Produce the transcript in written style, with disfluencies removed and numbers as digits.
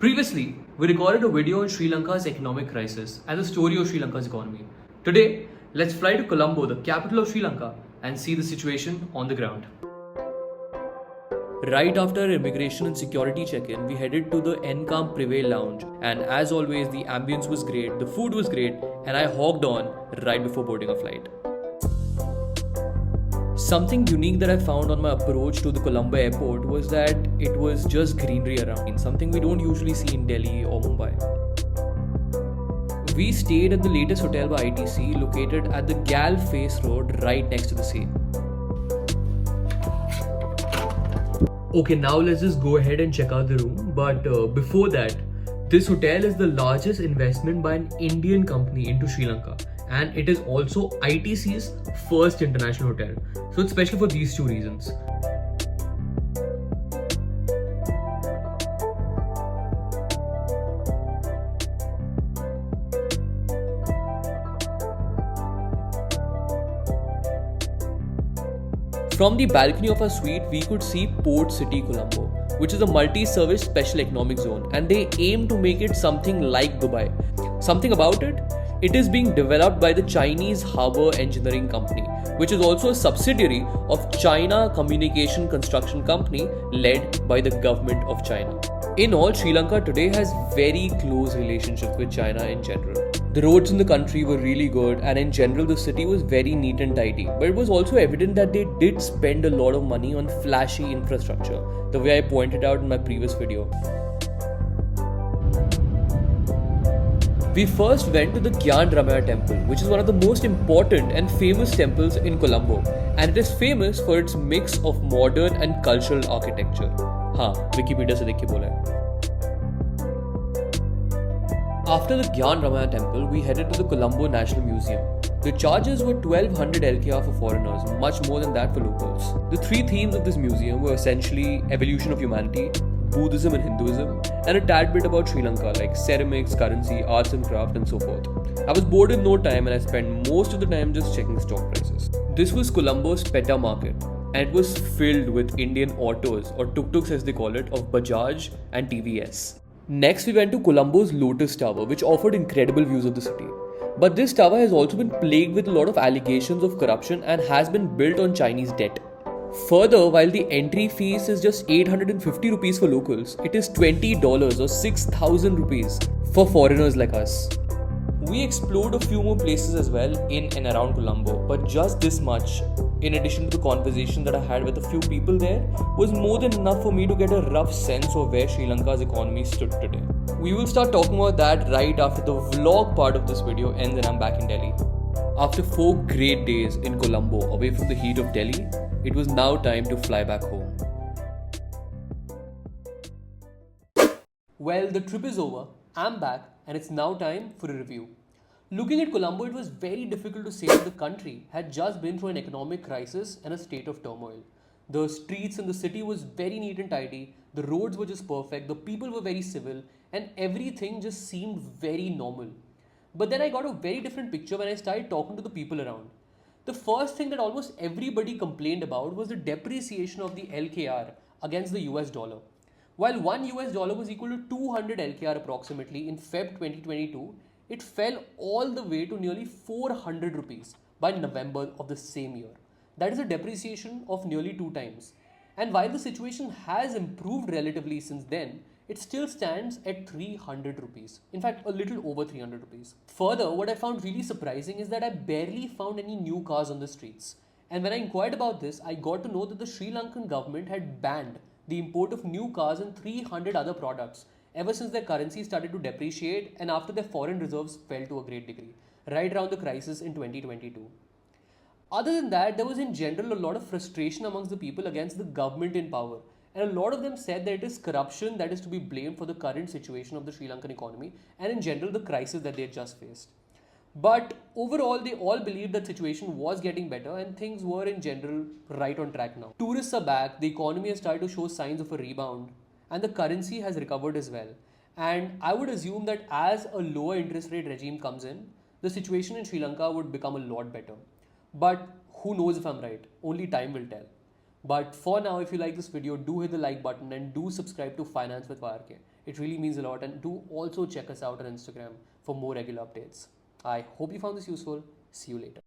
Previously, we recorded a video on Sri Lanka's economic crisis and the story of Sri Lanka's economy. Today, let's fly to Colombo, the capital of Sri Lanka, and see the situation on the ground. Right after our immigration and security check-in, we headed to the Encamp Prevail Lounge, and as always, the ambience was great, the food was great, and I hogged on right before boarding a flight. Something unique that I found on my approach to the Colombo airport was that it was just greenery around, something we don't usually see in Delhi or Mumbai. We stayed at the latest hotel by ITC, located at the Gal Face Road right next to the sea. Okay, now let's just go ahead and check out the room. But before that, this hotel is the largest investment by an Indian company into Sri Lanka, and it is also ITC's first international hotel. So it's special for these two reasons. From the balcony of our suite, we could see Port City Colombo, which is a multi-service special economic zone, and they aim to make it something like Dubai. Something about it? It is being developed by the Chinese Harbour Engineering Company, which is also a subsidiary of China Communication Construction Company led by the government of China. In all, Sri Lanka today has very close relationships with China in general. The roads in the country were really good, and in general the city was very neat and tidy. But it was also evident that they did spend a lot of money on flashy infrastructure, the way I pointed out in my previous video. We first went to the Gyan Ramaya temple, which is one of the most important and famous temples in Colombo, and it is famous for its mix of modern and cultural architecture. हाँ, Wikipedia से देख के बोला है. After the Gyan Ramaya temple, we headed to the Colombo National Museum. The charges were 1200 LKR for foreigners, much more than that for locals. The three themes of this museum were essentially evolution of humanity, Buddhism and Hinduism, and a tad bit about Sri Lanka like ceramics, currency, arts and craft and so forth. I was bored in no time and I spent most of the time just checking stock prices. This was Colombo's Peta market, and it was filled with Indian autos, or tuk-tuks as they call it, of Bajaj and TVS. Next we went to Colombo's Lotus Tower, which offered incredible views of the city. But this tower has also been plagued with a lot of allegations of corruption and has been built on Chinese debt. Further, while the entry fees is just 850 rupees for locals, it is $20 or 6,000 rupees for foreigners like us. We explored a few more places as well in and around Colombo, but just this much, in addition to the conversation that I had with a few people there, was more than enough for me to get a rough sense of where Sri Lanka's economy stood today. We will start talking about that right after the vlog part of this video ends and I'm back in Delhi. After 4 great days in Colombo, away from the heat of Delhi, it was now time to fly back home. Well, the trip is over, I'm back, and it's now time for a review. Looking at Colombo, it was very difficult to say that the country had just been through an economic crisis and a state of turmoil. The streets in the city was very neat and tidy, the roads were just perfect, the people were very civil, and everything just seemed very normal. But then I got a very different picture when I started talking to the people around. The first thing that almost everybody complained about was the depreciation of the LKR against the US dollar. While one US dollar was equal to 200 LKR approximately in Feb 2022, it fell all the way to nearly 400 rupees by November of the same year. That is a depreciation of nearly 2 times. And while the situation has improved relatively since then, it still stands at 300 rupees. In fact, a little over 300 rupees. Further, what I found really surprising is that I barely found any new cars on the streets. And when I inquired about this, I got to know that the Sri Lankan government had banned the import of new cars and 300 other products ever since their currency started to depreciate and after their foreign reserves fell to a great degree, right around the crisis in 2022. Other than that, there was in general a lot of frustration amongst the people against the government in power. And a lot of them said that it is corruption that is to be blamed for the current situation of the Sri Lankan economy and in general the crisis that they had just faced. But overall, they all believed that situation was getting better and things were in general right on track now. Tourists are back, the economy has started to show signs of a rebound, and the currency has recovered as well. And I would assume that as a lower interest rate regime comes in, the situation in Sri Lanka would become a lot better. But who knows if I'm right? Only time will tell. But for now, if you like this video, do hit the like button and do subscribe to Finance with YRK. It really means a lot, and do also check us out on Instagram for more regular updates. I hope you found this useful. See you later.